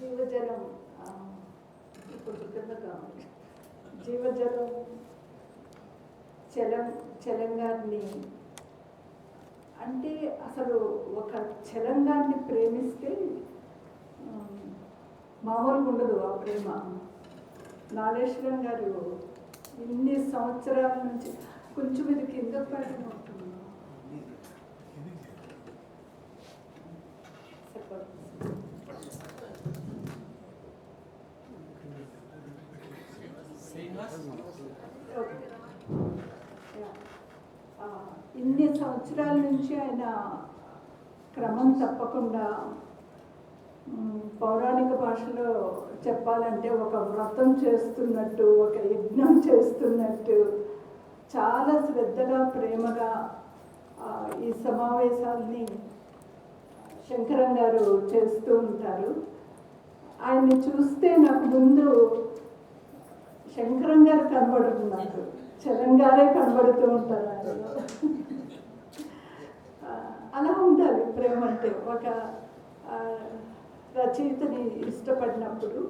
జీవజలం ఇప్పుడు కింద కావాలి. జీవజలం చలంగాన్ని అంటే అసలు ఒక చలంగాన్ని ప్రేమిస్తే మామూలుగా ఉండదు ఆ ప్రేమ. నాగేశ్వరం గారు ఇన్ని సంవత్సరాల నుంచి కొంచెం ఇది కింద పైన ఉంటుంది. ఇన్ని సంవత్సరాల నుంచి ఆయన క్రమం తప్పకుండా పౌరాణిక భాషలో చెప్పాలంటే ఒక వ్రతం చేస్తున్నట్టు, ఒక యజ్ఞం చేస్తున్నట్టు చాలా శ్రద్ధగా ప్రేమగా ఈ సమావేశాల్ని శంకరం గారు చేస్తూ ఉంటారు. ఆయన్ని చూస్తే నాకు ముందు శంకరం గారు కనబడుతూ నాకు చలంగారే కనబడుతూ ఉంటారు ఆయన. అలా ఉండాలి ప్రేమ అంటే. ఒక రచయితని ఇష్టపడినప్పుడు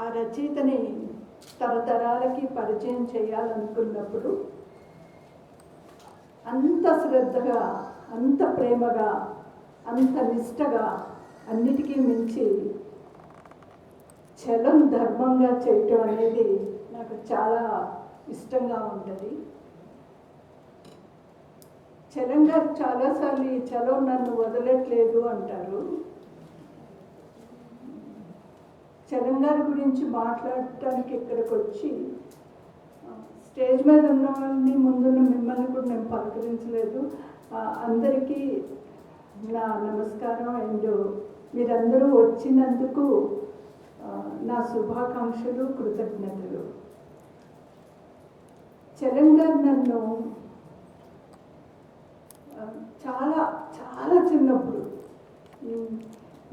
ఆ రచయితని తరతరాలకి పరిచయం చేయాలనుకున్నప్పుడు అంత శ్రద్ధగా, అంత ప్రేమగా, అంత నిష్టగా, అన్నిటికీ మించి చలం ధర్మంగా చేయటం అనేది నాకు చాలా ఇష్టంగా ఉంటుంది. చలం గారు చాలాసార్లు ఈ చలం నన్ను వదలట్లేదు అంటారు. చలం గారి గురించి మాట్లాడటానికి ఇక్కడికి వచ్చి స్టేజ్ మీద ఉన్న వాళ్ళని, ముందున్న మిమ్మల్ని కూడా నేను పలకరించలేదు. అందరికీ నా నమస్కారం. అండ్ మీరందరూ వచ్చినందుకు నా శుభాకాంక్షలు, కృతజ్ఞతలు. చలం గారు నన్ను చాలా చాలా చిన్నప్పుడు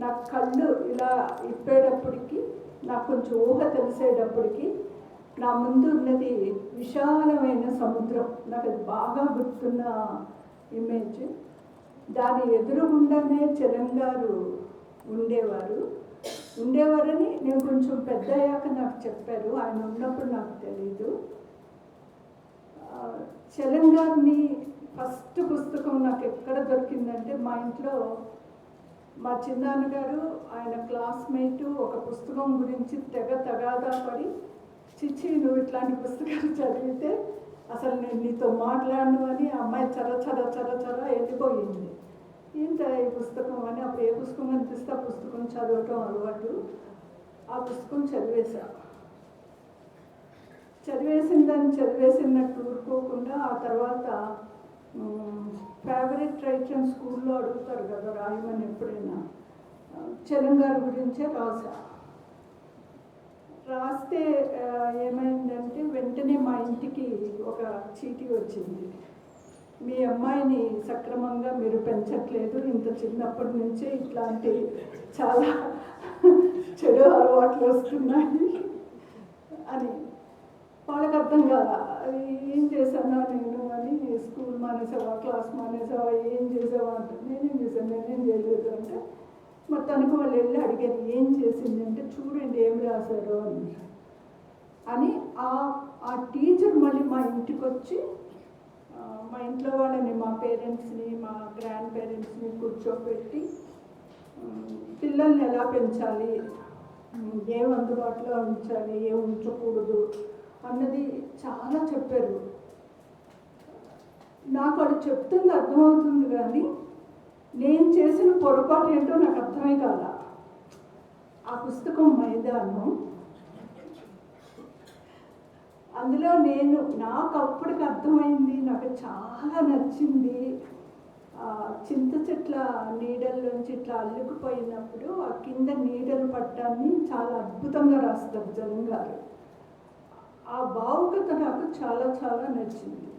నా కళ్ళు ఇలా ఇప్పేటప్పటికి, నాకు కొంచెం ఊహ తెలిసేటప్పటికి నా ముందు ఉన్నది విశాలమైన సముద్రం. నాకు అది బాగా గుర్తున్న ఇమేజ్. దాని ఎదురుగుండానే చలం గారు ఉండేవారని నేను కొంచెం పెద్ద అయ్యాక నాకు చెప్పారు. ఆయన ఉన్నప్పుడు నాకు తెలీదు. చలం గారిని ఫస్ట్ పుస్తకం నాకు ఎక్కడ దొరికిందంటే, మా ఇంట్లో మా చిన్నాన్నగారు ఆయన క్లాస్మేటు ఒక పుస్తకం గురించి తగాదా పడి, చిచ్చి నువ్వు ఇట్లాంటి పుస్తకాలు చదివితే అసలు నేను నీతో మాట్లాడను అని ఆ అమ్మాయి చర వెళ్ళిపోయింది. ఏంట ఈ పుస్తకం అని, అప్పుడు ఏ పుస్తకం కనిపిస్తే ఆ పుస్తకం చదవటం అలవాటు. ఆ పుస్తకం చదివేసినట్టు ఊరుకోకుండా ఆ తర్వాత ఫేవరెట్ రైటర్ స్కూల్లో అడుగుతారు కదా రాయమని, ఎప్పుడైనా చలం గారి గురించే రాస్తే ఏమైందంటే వెంటనే మా ఇంటికి ఒక చీటీ వచ్చింది. మీ అమ్మాయిని సక్రమంగా మీరు పెంచట్లేదు, ఇంత చిన్నప్పటి నుంచే ఇట్లాంటి చాలా చెడు అలవాట్లు వస్తున్నాయి అని. వాళ్ళకి అర్థం కాదా ఏం చేశానా నేను అని. స్కూల్ మానేసావా, క్లాస్ మానేసావా, ఏం చేసావా అంటే నేనేం చేయలేదు అంటే, మొత్తానికి వాళ్ళు వెళ్ళి అడిగారు ఏం చేసింది అంటే, చూడండి ఏం రాశారు అని. ఆ టీచర్ మళ్ళీ మా ఇంటికి వచ్చి మా ఇంట్లో వాళ్ళని, మా పేరెంట్స్ని, మా గ్రాండ్ పేరెంట్స్ని కూర్చోబెట్టి పిల్లల్ని ఎలా పెంచాలి, ఏం అందుబాటులో ఉంచాలి, ఏం ఉంచకూడదు అన్నది చాలా చెప్పారు. నాకు అది చెప్తుంది అర్థమవుతుంది, కానీ నేను చేసిన పొరపాటు ఏంటో నాకు అర్థమే కాల. ఆ పుస్తకం మైదానం, అందులో నాకు అప్పటికి అర్థమైంది, నాకు చాలా నచ్చింది. చింత చెట్ల నీడల్లోంచి ఇట్లా అల్లుకుపోయినప్పుడు ఆ కింద నీడలు పట్టాన్ని చాలా అద్భుతంగా రాస్తారు చలం గారు. ఆ భావుకత నాకు చాలా చాలా నచ్చింది.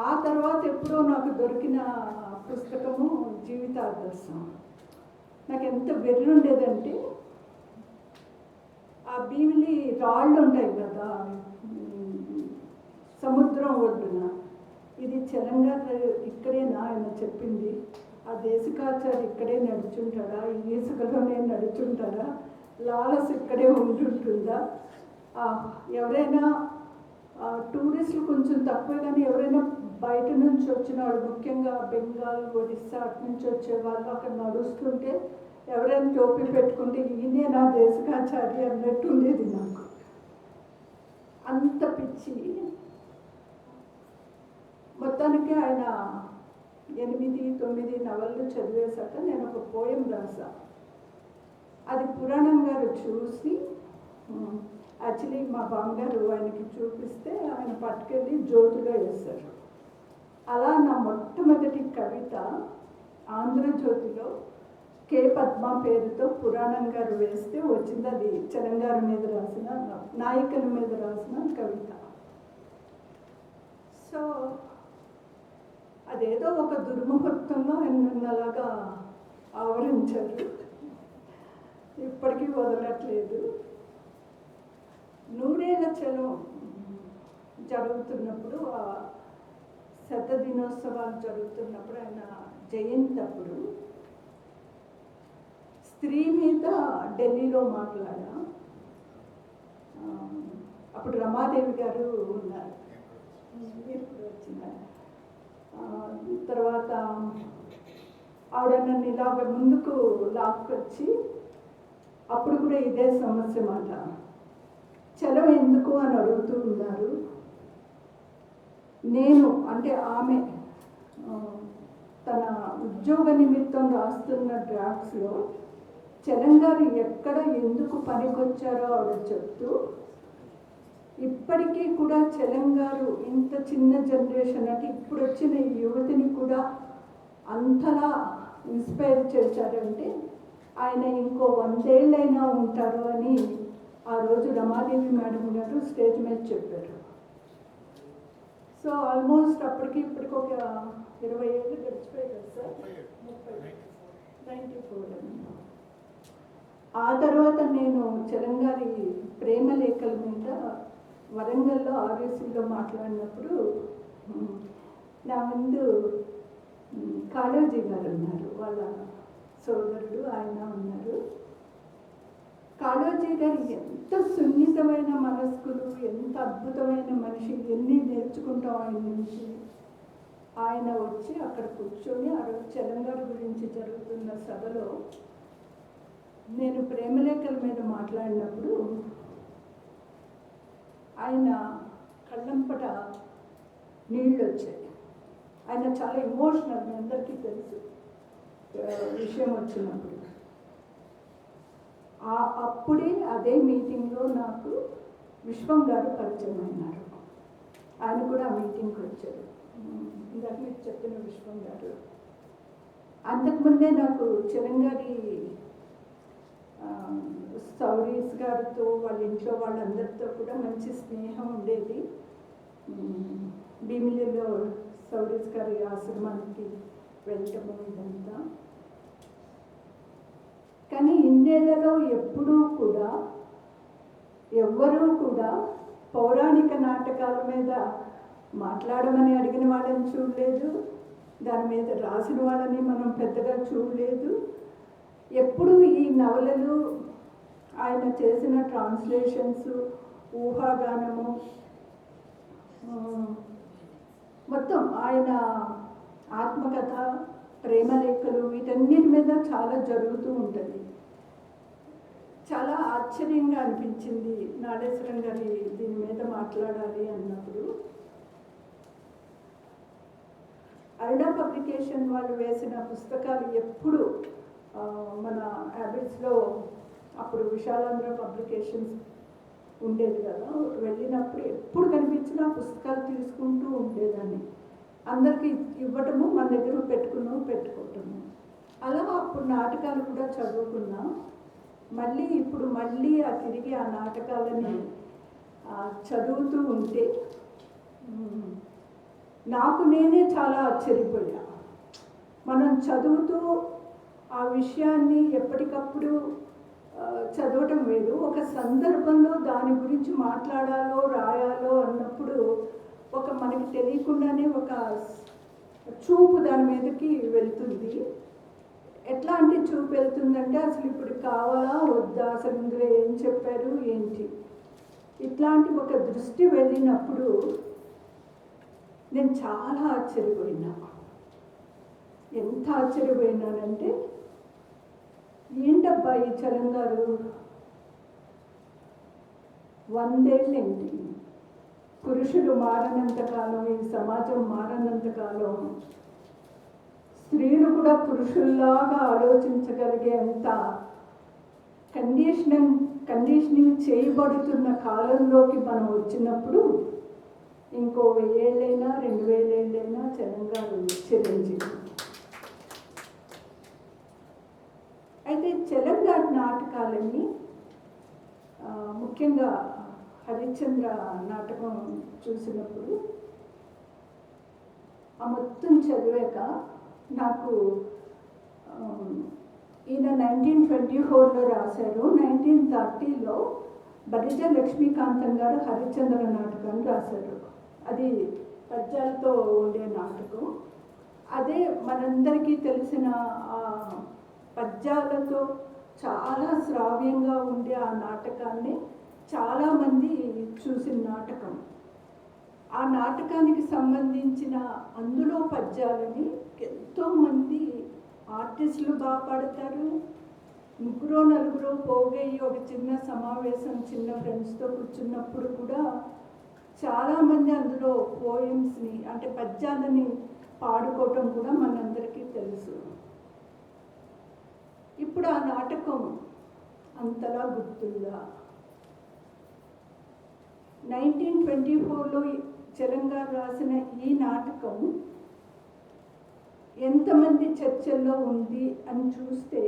ఆ తర్వాత ఎప్పుడో నాకు దొరికిన పుస్తకము జీవితాదర్శం. నాకు ఎంత వెర్రుండేదంటే, ఆ భీమిలి రాళ్ళు ఉంటాయి కదా సముద్రం ఒడ్డున, ఇది చలం గారు ఇక్కడేనా ఆయన చెప్పింది, ఆ దేశికాచారి ఇక్కడే నడుచుంటాడా, ఈ ఇసుకలోనే నడుచుంటారా, లాలస్ ఇక్కడే ఉంటుంటుందా, ఎవరైనా టూరిస్టులు కొంచెం తక్కువ, కానీ ఎవరైనా బయట నుంచి వచ్చిన వాళ్ళు, ముఖ్యంగా బెంగాల్, ఒడిస్సా అటు నుంచి వచ్చే వాళ్ళు అక్కడ నడుస్తుంటే ఎవరైనా టోపీ పెట్టుకుంటే ఈయనే నా దేశికాచారి అన్నట్టు ఉండేది నాకు. అంత పిచ్చి. మొత్తానికి ఆయన 8-9 నవళ్ళు చదివేశాక నేను ఒక పోయం రాసా. అది పురాణం గారు చూసి, యాక్చువల్లీ మా బామ్మగారు ఆయనకి చూపిస్తే ఆయన పట్టుకెళ్ళి జ్యోతిగా వేశారు. అలా నా మొట్టమొదటి కవిత ఆంధ్రజ్యోతిలో కే పద్మ పేరుతో పురాణం గారు వేస్తే వచ్చింది. అది చలంగారు మీద రాసిన, నాయకుల మీద రాసిన కవిత. సో అదేదో ఒక దుర్ముహూర్తంలో నన్ను అలాగా ఆవరించారు. ఇప్పటికీ వదలట్లేదు. 100 ఏళ్ల చలం జరుగుతున్నప్పుడు, ఆ దినోత్సవాలు జరుగుతున్నప్పుడు, ఆయన జయంతి అప్పుడు స్త్రీ మీద ఢిల్లీలో మాట్లాడా. అప్పుడు రమాదేవి గారు ఉన్నారు, వచ్చిన తర్వాత ఆవిడ నన్ను ఇలాగ ముందుకు లాక్కొచ్చి, అప్పుడు కూడా ఇదే సమస్య మాట, చలం ఎందుకు అని అడుగుతూ ఉన్నారు. నేను అంటే ఆమె తన ఉద్యోగ నిమిత్తం రాస్తున్న డ్రాఫ్ట్స్లో చలంగారు ఎక్కడ ఎందుకు పనికొచ్చారో ఆవిడ చెప్తూ, ఇప్పటికీ కూడా చలంగారు ఇంత చిన్న జనరేషన్, అంటే ఇప్పుడు వచ్చిన ఈ యువతిని కూడా అంతలా ఇన్స్పైర్ చేశారంటే ఆయన ఇంకో 100 ఏళ్ళైనా ఉంటారు అని ఆ రోజు రమాదేవి మేడం గారు స్టేజ్ మీద చెప్పారు. సో ఆల్మోస్ట్ అప్పటికి ఇప్పటికి ఒక 20 ఏళ్ళు గడిచిపోయాయి కదా సార్. 94. ఆ తర్వాత నేను చలంగారి ప్రేమ లేఖల మీద వరంగల్లో ఆర్ఎస్సీలో మాట్లాడినప్పుడు నా ముందు కాళోజీ గారు ఉన్నారు, వాళ్ళ సోదరుడు ఆయన ఉన్నారు. కాళోజీ గారు ఎంత సున్నితమైన మనస్కులు, ఎంత అద్భుతమైన మనిషి, ఎన్ని నేర్చుకుంటాం ఆయన నుంచి. ఆయన వచ్చి అక్కడ కూర్చొని ఆ రోజు చలంగారు గురించి జరుగుతున్న సభలో నేను ప్రేమలేఖల మీద మాట్లాడినప్పుడు ఆయన కళ్ళంపట నీళ్ళు వచ్చాయి. ఆయన చాలా ఎమోషనల్, మీ అందరికీ తెలుసు విషయం వచ్చినప్పుడు. అప్పుడే అదే మీటింగ్లో నాకు విశ్వం గారు పరిచయం అయినారు. ఆయన కూడా ఆ మీటింగ్కి వచ్చారు. ఇందాక మీకు చెప్పిన విశ్వం గారు. అంతకుముందే నాకు చలంగారి సౌరీస్ గారితో, వాళ్ళ ఇంట్లో వాళ్ళందరితో కూడా మంచి స్నేహం ఉండేది. భీమిలిలో సౌరీస్ గారి ఆశ్రమానికి వెళ్ళటము ఇదంతా. కానీ ఇన్నేళ్లలో ఎప్పుడూ కూడా ఎవ్వరూ కూడా పౌరాణిక నాటకాల మీద మాట్లాడమని అడిగిన వాళ్ళని చూడలేదు, దాని మీద రాసిన వాళ్ళని మనం పెద్దగా చూడలేదు. ఎప్పుడు ఈ నవలలు, ఆయన చేసిన ట్రాన్స్లేషన్స్, ఊహాగానము, మొత్తం ఆయన ఆత్మకథ, ప్రేమలేఖలు, వీటన్నిటి మీద చాలా జరుగుతూ ఉంటుంది. చాలా ఆశ్చర్యంగా అనిపించింది నాగేశ్వరం గారి దీని మీద మాట్లాడాలి అన్నప్పుడు. అరుణ పబ్లికేషన్ వాళ్ళు వేసిన పుస్తకాలు ఎప్పుడు మన హ్యాబిట్స్లో, అప్పుడు విశాలాంధ్ర పబ్లికేషన్స్ ఉండేది కదా, వెళ్ళినప్పుడు ఎప్పుడు కనిపించినా పుస్తకాలు తీసుకుంటూ ఉండేదాన్ని. అందరికీ ఇవ్వటము, మన దగ్గర పెట్టుకోవటము. అలా అప్పుడు నాటకాలు కూడా చదువుకున్నా. ఇప్పుడు మళ్ళీ తిరిగి ఆ నాటకాలని చదువుతూ ఉంటే నాకు నేనే చాలా ఆశ్చర్యపోయా. మనం చదువుతూ ఆ విషయాన్ని ఎప్పటికప్పుడు చదవటం వేరు, ఒక సందర్భంలో దాని గురించి మాట్లాడాలో రాయాలో అన్నప్పుడు మనకి తెలియకుండానే ఒక చూపు దాని మీదకి వెళ్తుంది. ఎట్లాంటి చూపు వెళ్తుందంటే అసలు ఇప్పుడు కావాలా వద్దా, అసలు ఇందులో ఏం చెప్పారు ఏంటి, ఇట్లాంటి ఒక దృష్టి వెళ్ళినప్పుడు నేను చాలా ఆశ్చర్యపోయినా. ఎంత ఆశ్చర్యపోయినానంటే, ఏంటబ్బా ఈ చలం గారు 100 ఏళ్ళేంటి, పురుషులు మారనంతకాలం, ఈ సమాజం మారనంతకాలం స్త్రీలు కూడా పురుషుల్లాగా ఆలోచించగలిగే అంత కండిషనింగ్ చేయబడుతున్న కాలంలోకి మనం వచ్చినప్పుడు ఇంకో 1000 ఏళ్ళైనా 2000 ఏళ్ళైనా చలం గారు చిరంజీవి. అయితే చలం గారి నాటకాలని ముఖ్యంగా హరిశ్చంద్ర నాటకం చూసినప్పుడు ఆ మొత్తం చదివాక నాకు ఈయన 1924లో రాశారు. 1930లో బరిజ లక్ష్మీకాంతం గారు హరిశ్చంద్ర నాటకాన్ని రాశారు. అది పద్యాలతో ఉండే నాటకం. అదే మనందరికీ తెలిసిన పద్యాలతో చాలా శ్రావ్యంగా ఉండే ఆ నాటకాన్ని చాలామంది చూసిన నాటకం. ఆ నాటకానికి సంబంధించిన అందులో పద్యాలని ఎంతోమంది ఆర్టిస్టులు బాగా పాడతారు. 3-4 పోగయ్యి ఒక చిన్న సమావేశం, చిన్న ఫ్రెండ్స్తో కూర్చున్నప్పుడు కూడా చాలామంది అందులో పోయమ్స్ని అంటే పద్యాలని పాడుకోవటం కూడా మనందరికీ తెలుసు. ఇప్పుడు ఆ నాటకం అంతలా గుర్తుందా? 1924లో చలం గారు రాసిన ఈ నాటకం ఎంతమంది చర్చల్లో ఉంది అని చూస్తే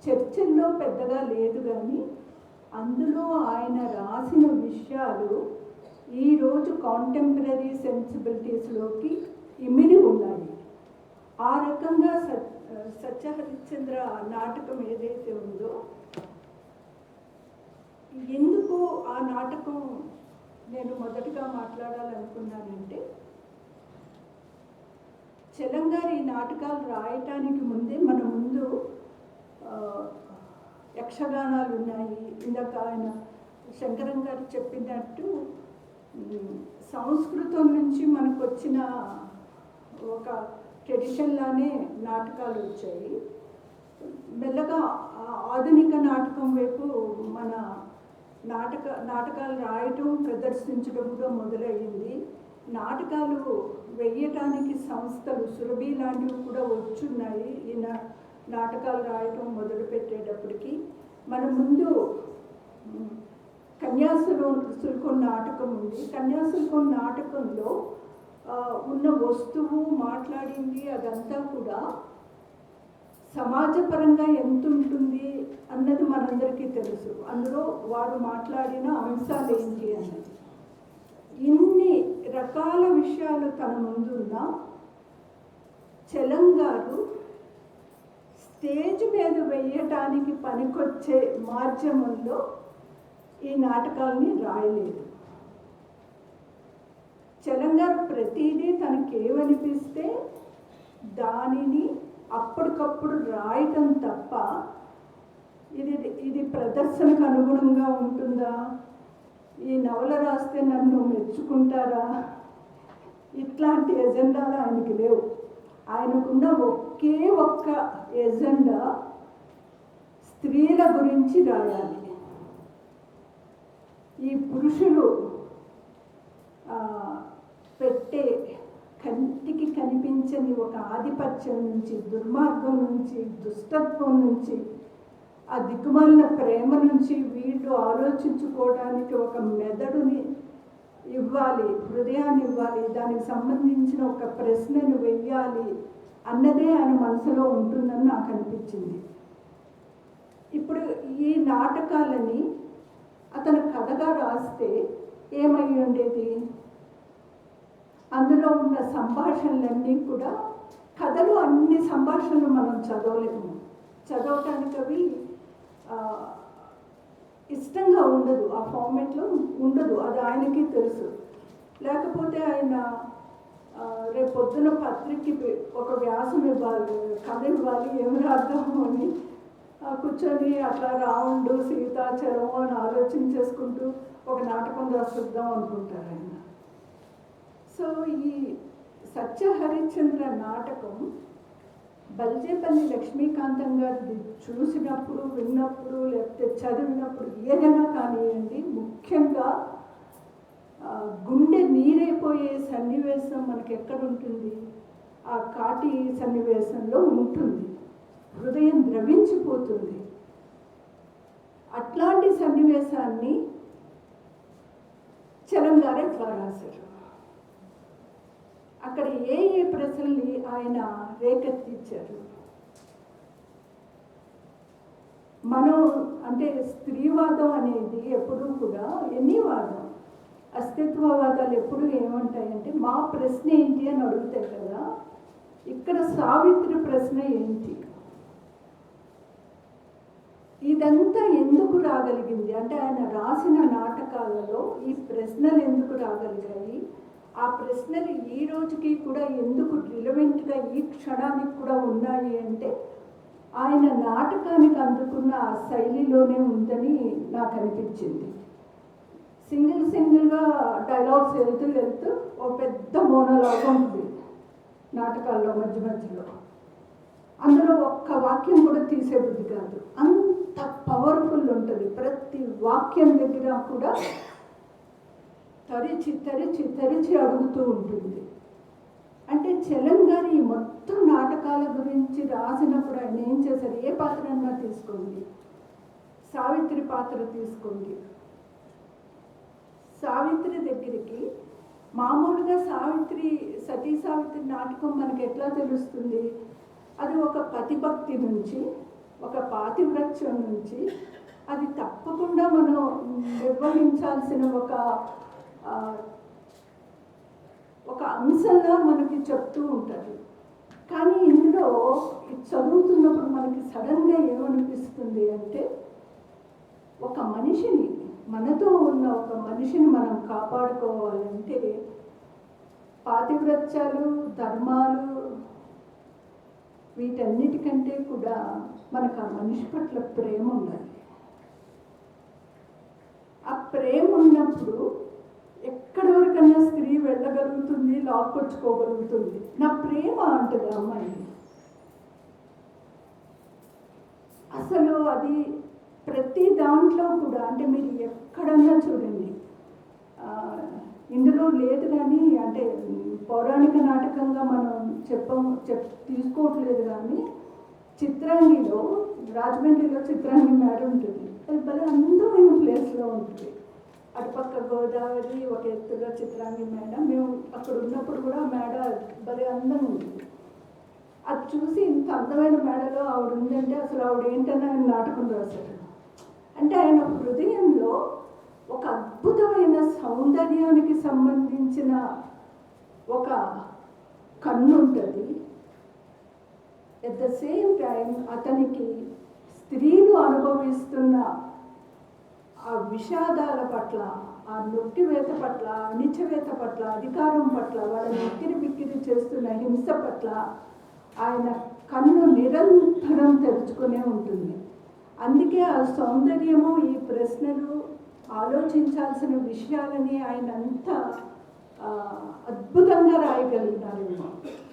చర్చల్లో పెద్దగా లేదు, కానీ అందులో ఆయన రాసిన విషయాలు ఈరోజు కాంటెంపరీ సెన్సిబిలిటీస్లోకి ఇమిడి ఉన్నాయి. ఆ రకంగా సత్య హరిశ్చంద్ర నాటకం ఏదైతే ఉందో, ఎందుకు ఆ నాటకం నేను మొదటగా మాట్లాడాలనుకున్నానంటే, చలం గారు ఈ నాటకాలు రాయటానికి ముందే మన ముందు యక్షగానాలు ఉన్నాయి. ఇందాక ఆయన శంకరం గారు చెప్పినట్టు సంస్కృతం నుంచి మనకు వచ్చిన ఒక ట్రెడిషన్లానే నాటకాలు వచ్చాయి. మెల్లగా ఆధునిక నాటకం వైపు మన నాటకాలు రాయటం, ప్రదర్శించడం కూడా మొదలయ్యింది. నాటకాలు వెయ్యటానికి సంస్థలు, సురభి లాంటివి కూడా వచ్చున్నాయి. ఈ నాటకాలు రాయటం మొదలు పెట్టేటప్పటికి మన ముందు కన్యాశుల్కం నాటకం ఉంది. కన్యాశుల్కం నాటకంలో ఉన్న వస్తువు, మాట్లాడింది అదంతా కూడా సమాజపరంగా ఎంత ఉంటుంది అన్నది మనందరికీ తెలుసు. అందులో వారు మాట్లాడిన అంశాలు ఏంటి అన్నది. ఇన్ని రకాల విషయాలు తన ముందున్న చలం గారు స్టేజ్ మీద వేయటానికి పనికొచ్చే మాధ్యమంలో ఈ నాటకాలని రాయలేదు. చలం గారు ప్రతిదీ తనకేమనిపిస్తే దానిని అప్పటికప్పుడు రాయటం తప్ప ఇది ప్రదర్శనకు అనుగుణంగా ఉంటుందా, ఈ నవల రాస్తే నన్ను మెచ్చుకుంటారా, ఇట్లాంటి ఎజెండాలు ఆయనకి లేవు. ఆయనకున్న ఒకే ఒక్క ఎజెండా స్త్రీల గురించి రాయాలి. ఈ పురుషులు పెట్టే కంటికి కనిపించని ఒక ఆధిపత్యం నుంచి, దుర్మార్గం నుంచి, దుష్టత్వం నుంచి, ఆ దిక్కుమాలిన ప్రేమ నుంచి వీళ్ళు ఆలోచించుకోవడానికి ఒక మెదడుని ఇవ్వాలి, హృదయాన్ని ఇవ్వాలి, దానికి సంబంధించిన ఒక ప్రశ్నను వెయ్యాలి అన్నదే ఆయన మనసులో ఉంటుందని నాకు అనిపించింది. ఇప్పుడు ఈ నాటకాలని అతను కథగా రాస్తే ఏమై ఉండేది? అందులో ఉన్న సంభాషణలన్నీ కూడా, కథలు అన్ని సంభాషణలు మనం చదవలేము, చదవటానికి అవి ఇష్టంగా ఉండదు, ఆ ఫార్మేట్లో ఉండదు, అది ఆయనకి తెలుసు. లేకపోతే ఆయన రేపు పొద్దున పత్రికకి ఒక వ్యాసం ఇవ్వాలి, కథ ఇవ్వాలి, ఏమి రాద్దాము అని కూర్చొని అట్లా రావుండు సీతాచలం అని ఆలోచన చేసుకుంటూ ఒక నాటకం రాసిద్దాం అనుకుంటారు ఆయన. సో ఈ సత్యహరిశ్చంద్ర నాటకం బల్జేపల్లి లక్ష్మీకాంతం గారిది చూసినప్పుడు, విన్నప్పుడు, లేకపోతే చదివినప్పుడు ఏదైనా కానివ్వండి, ముఖ్యంగా గుండె నీరైపోయే సన్నివేశం మనకి ఎక్కడ ఉంటుంది? ఆ కాటి సన్నివేశంలో ఉంటుంది. హృదయం ద్రవించిపోతుంది. అట్లాంటి సన్నివేశాన్ని చలం గారు ఎట్లా రాశారు? అక్కడ ఏ ఏ ప్రశ్నల్ని ఆయన రేకెత్తించారు? మనం అంటే స్త్రీవాదం అనేది ఎప్పుడూ కూడా ఎన్నివాదం, అస్తిత్వవాదాలు ఎప్పుడు ఏమంటాయంటే మా ప్రశ్న ఏంటి అని అడుగుతాయి కదా. ఇక్కడ సావిత్రి ప్రశ్న ఏంటి? ఇదంతా ఎందుకు రాగలిగింది అంటే ఆయన రాసిన నాటకాలలో ఈ ప్రశ్నలు ఎందుకు రాగలిగాయి? ఆ ప్రశ్నలు ఈ రోజుకి కూడా ఎందుకు రిలవెంట్గా ఈ క్షణానికి కూడా ఉన్నాయి అంటే ఆయన నాటకానికి అందుకున్న ఆ శైలిలోనే ఉందని నాకు అనిపించింది. సింగిల్గా డైలాగ్స్ వెళ్తూ ఒక పెద్ద మోనోలాగ్ ఉంటుంది నాటకాల్లో మధ్య మధ్యలో. అందులో ఒక్క వాక్యం కూడా తీసే బుద్ధి కాదు, అంత పవర్ఫుల్ ఉంటుంది. ప్రతి వాక్యం దగ్గర కూడా తరిచి అడుగుతూ ఉంటుంది. అంటే చలం గారు ఈ మొత్తం నాటకాల గురించి రాసినప్పుడు ఆయన ఏం చేశారు? ఏ పాత్రన్నా తీసుకోండి, సావిత్రి పాత్ర తీసుకోండి. సావిత్రి దగ్గరికి మామూలుగా సతీ సావిత్రి నాటకం మనకి ఎట్లా తెలుస్తుంది? అది ఒక పతిభక్తి నుంచి, ఒక పాతివ్రత్యం నుంచి, అది తప్పకుండా మనం నిర్వహించాల్సిన ఒక అంశంగా మనకి చెప్తూ ఉంటారు. కానీ ఇందులో చదువుతున్నప్పుడు మనకి సడన్గా ఏమనిపిస్తుంది అంటే ఒక మనిషిని, మనతో ఉన్న ఒక మనిషిని మనం కాపాడుకోవాలంటే పాతివ్రత్యాలు, ధర్మాలు, వీటన్నిటికంటే కూడా మనకు ఆ మనిషి పట్ల ప్రేమ ఉండాలి. ఆ ప్రేమ ఉన్నప్పుడు ఎక్కడి వరకన్నా స్త్రీ వెళ్ళగలుగుతుంది, లాక్కొచ్చుకోగలుగుతుంది. నా ప్రేమ అంటది అమ్మాయి. అసలు అది ప్రతి దాంట్లో కూడా అంటే మీరు ఎక్కడన్నా చూడండి, ఇందులో లేదు కానీ అంటే పౌరాణిక నాటకంగా మనం తీసుకోవట్లేదు కానీ చిత్రాంగిలో, రాజమండ్రిలో చిత్రాంగి మేడ ఉంటుంది. అది భలే అందమైన ప్లేస్లో ఉంటుంది. అటుపక్క గోదావరి, ఒక ఎత్తుగా చిత్రాంగి మేడ. మేము అక్కడ ఉన్నప్పుడు కూడా మేడ భలే అందంగా ఉంటుంది. అది చూసి ఇంత అందమైన మేడలో ఆవిడ ఉందంటే అసలు ఆవిడ ఏంటని ఆయన నాటకం రాశారు. అంటే ఆయన హృదయంలో ఒక అద్భుతమైన సౌందర్యానికి సంబంధించిన ఒక కన్ను ఉంటుంది. ఎట్ ద సేమ్ టైం అతనికి స్త్రీలు అనుభవిస్తున్న ఆ విషాదాల పట్ల, ఆ నొక్కివేత పట్ల, అణిచివేత పట్ల, అధికారం పట్ల, వాళ్ళని బిక్కిరి చేస్తున్న హింస పట్ల ఆయన కన్ను నిరంతరం తెరుచుకునే ఉంటుంది. అందుకే ఆ సౌందర్యము, ఈ ప్రశ్నలు, ఆలోచించాల్సిన విషయాలని ఆయన అంత అద్భుతంగా రాయగలుగుతారేమో.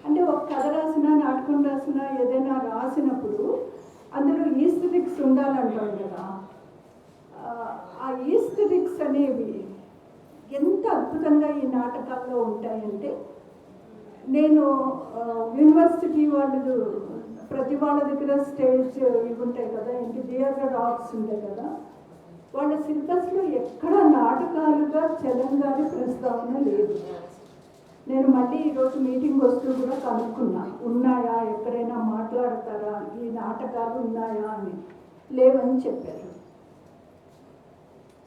అంటే ఒక కథ రాసినా, నాటకం రాసినా, ఏదైనా రాసినప్పుడు అందులో ఈస్థెటిక్స్ ఉండాలంటాం కదా. ఆ ఈస్థెటిక్స్ అనేవి ఎంత అద్భుతంగా ఈ నాటకాల్లో ఉంటాయంటే, నేను యూనివర్సిటీ వాళ్ళు ప్రతి వాళ్ళ దగ్గర స్టేజ్ ఇవి ఉంటాయి కదా, ఏంటి థియేటర్ ఆర్ట్స్ ఉంటాయి కదా, వాళ్ళ సిలబస్లో ఎక్కడ నాటకాలుగా చలం గారి ప్రస్తావన లేదు. నేను మళ్ళీ ఈరోజు మీటింగ్ వస్తూ కూడా కనుక్కున్నా, ఉన్నాయా, ఎక్కడైనా మాట్లాడతారా, ఈ నాటకాలు ఉన్నాయా అని. లేవని చెప్పారు.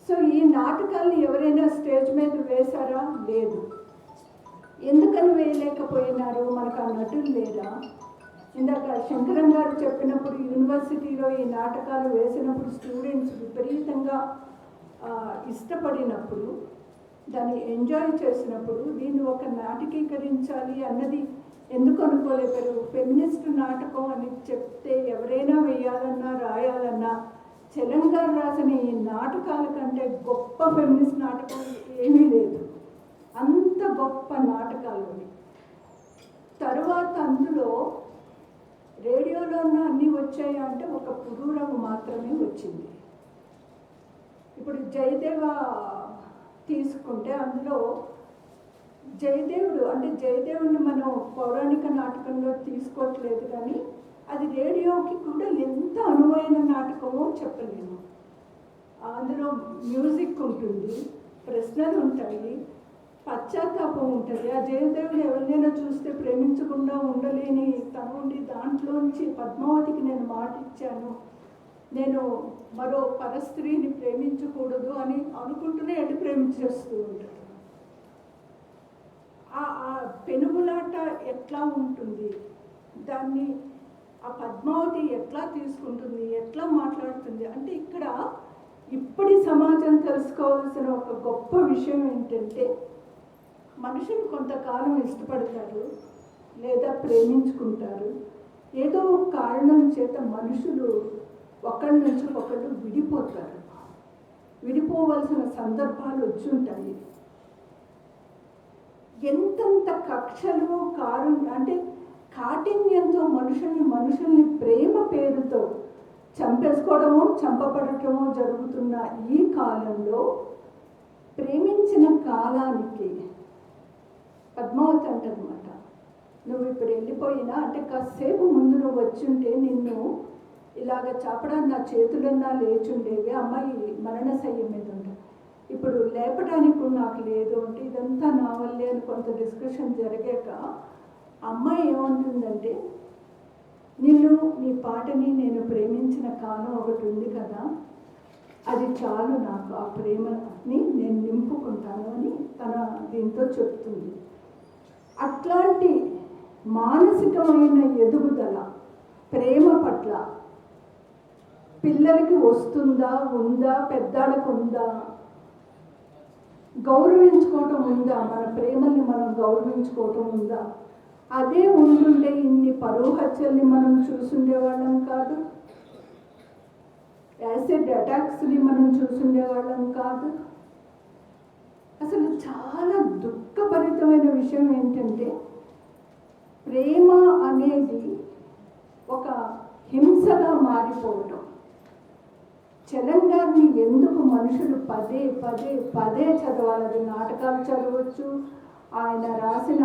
సో ఈ నాటకాలను ఎవరైనా స్టేజ్ మీద వేశారా? లేదు. ఎందుకని వేయలేకపోయినారు? మనకు ఆ నటులు లేరా? ఇందాక శంకరన్ గారు చెప్పినప్పుడు యూనివర్సిటీలో ఈ నాటకాలు వేసినప్పుడు స్టూడెంట్స్ విపరీతంగా ఇష్టపడినప్పుడు దాన్ని ఎంజాయ్ చేసినప్పుడు దీన్ని ఒక నాటకీకరించాలి అన్నది ఎందుకు అనుకోలేపారు. ఫెమినిస్ట్ నాటకం అని చెప్తే ఎవరైనా వేయాలన్నా రాయాలన్నా తెలంగాణ రాసిన ఈ నాటకాల కంటే గొప్ప ఫెమినిస్ట్ నాటకం ఏమీ లేదు. అంత గొప్ప నాటకాలు. తరువాత అందులో రేడియోలో అన్నీ వచ్చాయి అంటే ఒక పురూరవు మాత్రమే వచ్చింది. ఇప్పుడు జయదేవ తీసుకుంటే అందులో జయదేవుడు అంటే జయదేవుడిని మనం పౌరాణిక నాటకంలో తీసుకోవట్లేదు, కానీ అది రేడియోకి కూడా ఎంత అనువైన నాటకమో చెప్పలేము. అందులో మ్యూజిక్ ఉంటుంది, ప్రశ్నలు ఉంటాయి, పశ్చాత్తాపం ఉంటుంది. ఆ జయదేవుడు ఎవరినైనా చూస్తే ప్రేమించకుండా ఉండలేని తను ఉండి దాంట్లోంచి పద్మావతికి నేను మాట ఇచ్చాను, నేను మరో పరస్త్రీని ప్రేమించకూడదు అని అనుకుంటూనే ఎటు ప్రేమించేస్తూ ఉంటాడు. ఆ పెనుగులాట ఎట్లా ఉంటుంది, దాన్ని ఆ పద్మావతి ఎట్లా తీసుకుంటుంది, ఎట్లా మాట్లాడుతుంది అంటే ఇక్కడ ఇప్పటి సమాజం తెలుసుకోవాల్సిన ఒక గొప్ప విషయం ఏంటంటే మనుషులు కొంతకాలం ఇష్టపడతారు లేదా ప్రేమించుకుంటారు. ఏదో ఒక కారణం చేత మనుషులు ఒకరి నుంచి ఒకళ్ళు విడిపోతారు. విడిపోవలసిన సందర్భాలు వచ్చి ఉంటాయి. ఎంతంత కక్షలు అంటే కాఠిన్యంతో మనుషుల్ని ప్రేమ పేరుతో చంపేసుకోవడమో చంపబడటమో జరుగుతున్న ఈ కాలంలో ప్రేమించిన కాలానికి పద్మావతి అంటనమాట, నువ్వు ఇప్పుడు వెళ్ళిపోయినా అంటే కాసేపు ముందు నువ్వు వచ్చుంటే నిన్ను ఇలాగ చాపడానికి నా చేతులన్నా లేచుండేవి, అమ్మాయి మరణశయ్య మీద ఉండే, ఇప్పుడు లేపడానికి నాకు లేదు అంటే ఇదంతా నా వల్లే అని కొంత డిస్కషన్ జరిగాక అమ్మాయి ఏమంటుందంటే, నిన్ను నీ పాటని నేను ప్రేమించిన కాలం ఒకటి ఉంది కదా, అది చాలు నాకు, ఆ ప్రేమని నేను నింపుకుంటాను అని తన దీంతో చెప్తుంది. అట్లాంటి మానసికమైన ఎదుగుదల ప్రేమ పట్ల పిల్లలకి వస్తుందా, ఉందా, పెద్దాళ్ళకు ఉందా, గౌరవించుకోవటం ఉందా, మన ప్రేమల్ని మనం గౌరవించుకోవటం ఉందా? అదే ఉంటుంటే ఇన్ని పరువు హత్యల్ని మనం చూసుండేవాళ్ళం కాదు, యాసిడ్ అటాక్స్ని మనం చూసుండేవాళ్ళం కాదు. అసలు చాలా దుఃఖభరితమైన విషయం ఏంటంటే ప్రేమ అనేది ఒక హింసగా మారిపోవటం. తెలంగాణని ఎందుకు మనుషులు పదే పదే పదే చదవాలి? నాటకాలు చదవచ్చు, ఆయన రాసిన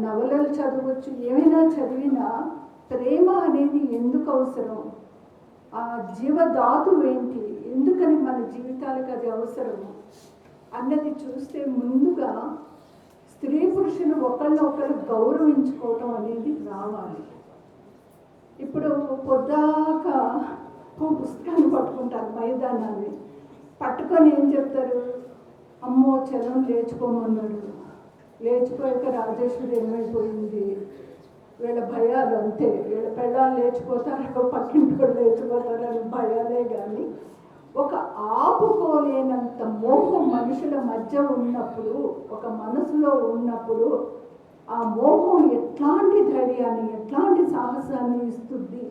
నవలలు చదవచ్చు, ఏమైనా చదివినా ప్రేమ అనేది ఎందుకు అవసరం, ఆ జీవధాతు ఏంటి, ఎందుకని మన జీవితాలకు అది అవసరము అన్నది చూస్తే ముందుగా స్త్రీ పురుషులు ఒకళ్ళు గౌరవించుకోవటం అనేది రావాలి. ఇప్పుడు పొద్దాక పుస్తకాన్ని పట్టుకుంటారు, మైదానాన్ని పట్టుకొని ఏం చెప్తారు, అమ్మో చలం లేచిపోమన్నాడు, లేచిపోయాక రాజేశ్వరి ఏమైపోయింది, వీళ్ళ భయాలు అంతే, వీళ్ళ పెళ్ళాలు లేచిపోతారో పక్కింటి కూడా లేచిపోతారో అని భయాలే. కానీ ఒక ఆపుకోలేనంత మోహం మనుషుల మధ్య ఉన్నప్పుడు, ఒక మనసులో ఉన్నప్పుడు ఆ మోహం ఎట్లాంటి ధైర్యాన్ని, ఎట్లాంటి సాహసాన్ని ఇస్తుంది,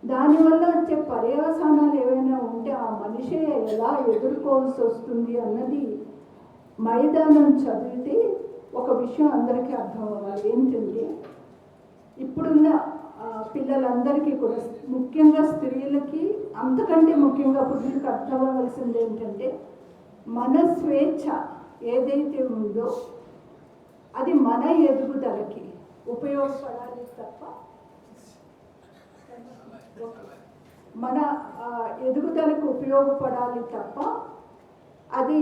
దానివల్ల వచ్చే పర్యవసానాలు ఏవైనా ఉంటే ఆ మనిషే ఎలా ఎదుర్కోవాల్సి వస్తుంది అన్నది మైదానం చదివితే ఒక విషయం అందరికీ అర్థం అవ్వాలి. ఏంటంటే ఇప్పుడున్న పిల్లలందరికీ కూడా, ముఖ్యంగా స్త్రీలకి, అంతకంటే ముఖ్యంగా పురుషులకు అర్థం అవ్వాల్సింది ఏంటంటే మన స్వేచ్ఛ ఏదైతే ఉందో అది మన ఎదుగుదలకి ఉపయోగపడాలి తప్ప, మన ఎదుగుదలకు ఉపయోగపడాలి తప్ప అది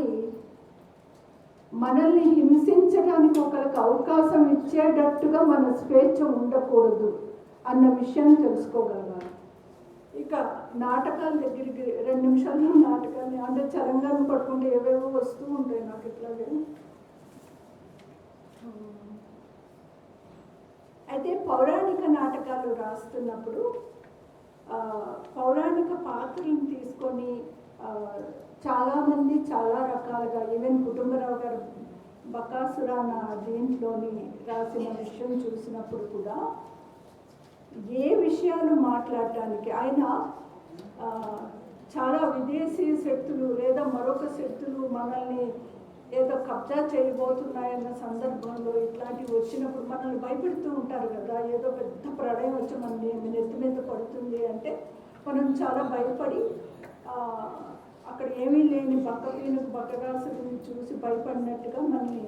మనల్ని హింసించడానికి ఒకరికి అవకాశం ఇచ్చేటట్టుగా మన స్వేచ్ఛ ఉండకూడదు అన్న విషయం తెలుసుకోగలగాలి. ఇక నాటకాల దగ్గరికి 2 నిమిషాల్లో నాటకాన్ని అంటే తెలంగాణ పట్టుకుంటే ఏవేవో వస్తూ ఉంటాయి నాకు ఇట్లాగే. అయితే పౌరాణిక నాటకాలు రాస్తున్నప్పుడు పౌరాణిక పాత్రలను తీసుకొని చాలామంది చాలా రకాలుగా ఈవెన్ కుటుంబరావు గారు బకాసురాన దీంట్లోని రాసిన విషయం చూసినప్పుడు కూడా ఏ విషయాలు మాట్లాడటానికి ఆయన చాలా విదేశీ శక్తులు లేదా మరొక శక్తులు మనల్ని ఏదో కబ్జా చేయబోతున్నాయన్న సందర్భంలో ఇట్లాంటివి వచ్చినప్పుడు మనల్ని భయపెడుతూ ఉంటారు కదా, ఏదో పెద్ద ప్రళయం వచ్చి మన నెత్తి మీద పడుతుంది అంటే మనం చాలా భయపడి అక్కడ ఏమీ లేని బక్కగాసుని చూసి భయపడినట్టుగా మనల్ని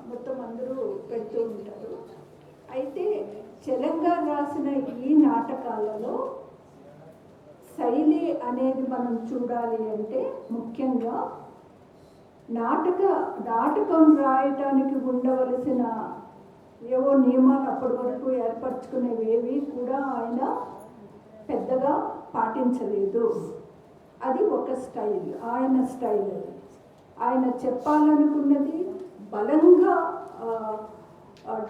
మొత్తం అందరూ పెడుతూ ఉంటారు. అయితే తెలంగాణ రాసిన ఈ నాటకాలలో శైలి అనేది మనం చూడాలి అంటే ముఖ్యంగా నాటకం రాయటానికి ఉండవలసిన ఏవో నియమాలు అప్పటి వరకు ఏర్పరచుకునేవేవి కూడా ఆయన పెద్దగా పాటించలేదు. అది ఒక స్టైల్, ఆయన స్టైల్. అది ఆయన చెప్పాలనుకున్నది బలంగా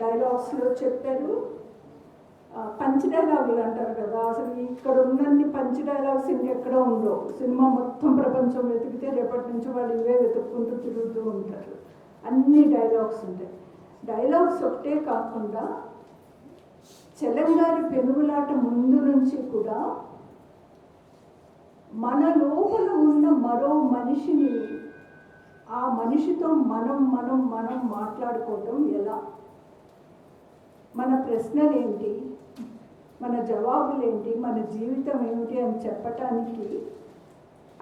డైలాగ్స్లో చెప్పారు. పంచ్ డైలాగులు అంటారు కదా, అసలు ఇక్కడ ఉన్నన్ని పంచ్ డైలాగ్స్ ఇంకెక్కడ ఉండవు. సినిమా మొత్తం ప్రపంచం వెతికితే రేపటి నుంచి వాళ్ళు ఇవే వెతుక్కుంటూ తిరుగుతూ ఉంటారు. అన్ని డైలాగ్స్ ఉంటాయి. డైలాగ్స్ ఒకటే కాకుండా తెలంగాణ పెనుగులాట ముందు నుంచి కూడా మన లోపల ఉన్న మరో మనిషిని, ఆ మనిషితో మనం మాట్లాడుకోవటం ఎలా, మన ప్రశ్నలు ఏంటి, మన జవాబులేంటి, మన జీవితం ఏమిటి అని చెప్పటానికి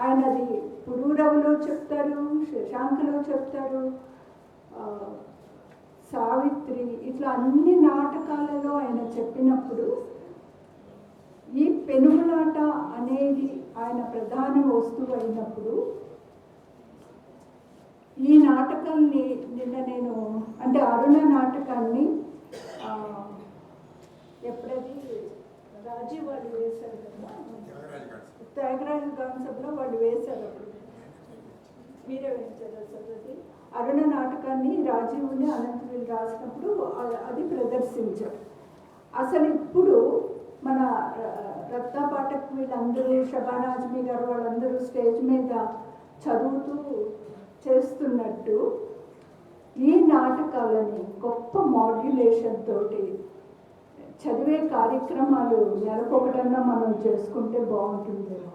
ఆయన అది పురూరవులో చెప్తారు, శశాంకలో చెప్తారు, సావిత్రి, ఇట్లా అన్ని నాటకాలలో ఆయన చెప్పినప్పుడు ఈ పెనుగులాట అనేది ఆయన ప్రధాన వస్తువు అయినప్పుడు ఈ నాటకాన్ని నిన్న నేను అంటే అరుణ నాటకాన్ని ఎప్పుడది రాజీవ్ వాళ్ళు వేశారు కదా, త్యాగరాజు కాన్సెప్ట్లో వాళ్ళు వేశారు. అప్పుడు మీరే వేశారు అసలు అది అరుణ నాటకాన్ని రాజీవ్ని అనంతవీళ్ళు రాసినప్పుడు అది ప్రదర్శించారు. అసలు ఇప్పుడు మన రత్న పాఠక్ వీళ్ళందరూ, షబానా ఆజ్మీ గారు వాళ్ళందరూ స్టేజ్ మీద చదువుతూ చేస్తున్నట్టు ఈ నాటకాలని గొప్ప మాడ్యులేషన్ తోటి చదివే కార్యక్రమాలు నెలకొకటన్నా మనం చేసుకుంటే బాగుంటుందేమో.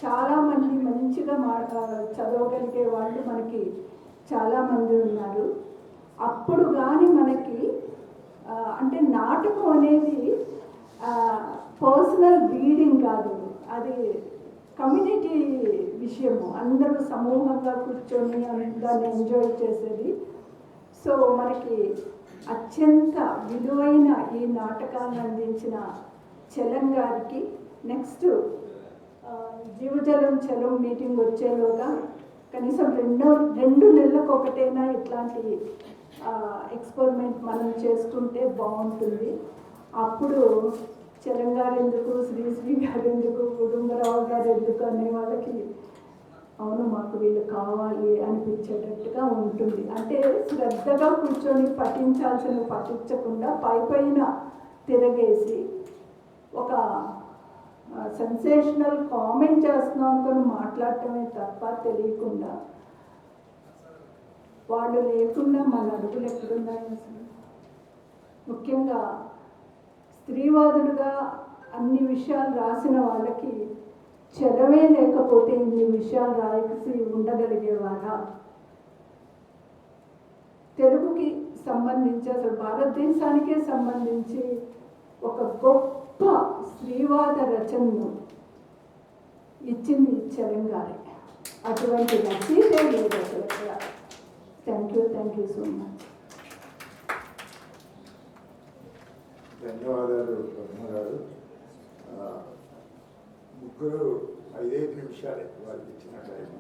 చాలామంది మంచిగా చదవగలిగే వాళ్ళు మనకి చాలామంది ఉన్నారు. అప్పుడు కానీ మనకి అంటే నాటకం అనేది పర్సనల్ రీడింగ్ కాదు, అది కమ్యూనిటీ విషయము. అందరూ సమూహంగా కూర్చొని దాన్ని ఎంజాయ్ చేసేది. సో మనకి అత్యంత విలువైన ఈ నాటకాన్ని అందించిన చలం గారికి నెక్స్ట్ జీవజలం చలం మీటింగ్ వచ్చేలోగా కనీసం రెండు నెలలకు ఒకటైనా ఇట్లాంటి ఎక్స్పెరిమెంట్ మనం చేసుకుంటే బాగుంటుంది. అప్పుడు చలం గారు ఎందుకు, శ్రీశ్రీ గారు ఎందుకు, కుటుంబరావు గారు ఎందుకు అనే వాళ్ళకి అవును మాకు వీళ్ళు కావాలి అనిపించేటట్టుగా ఉంటుంది. అంటే శ్రద్ధగా కూర్చొని పఠించకుండా పైన తిరగేసి ఒక సెన్సేషనల్ కామెంట్ చేస్తున్నాం అనుకుని మాట్లాడటమే తప్ప తెలియకుండా వాళ్ళు లేకుండా మన అడుగులు ఎక్కడున్నాయి అసలు. ముఖ్యంగా స్త్రీవాదులుగా అన్ని విషయాలు రాసిన వాళ్ళకి చదవే లేకపోతే ఇన్ని విషయాలు రాయసి ఉండగలిగేవారా? తెలుగుకి సంబంధించి అసలు భారతదేశానికే సంబంధించి ఒక గొప్ప స్త్రీవాద రచనను ఇచ్చింది చలంగారే. అటువంటి రచయితే లేదు అసలు. Thank you so much. ధన్యవాదాలు పద్మ గారు. ముగ్గురు 5 నిమిషాలే వాళ్ళకి ఇచ్చిన టైం.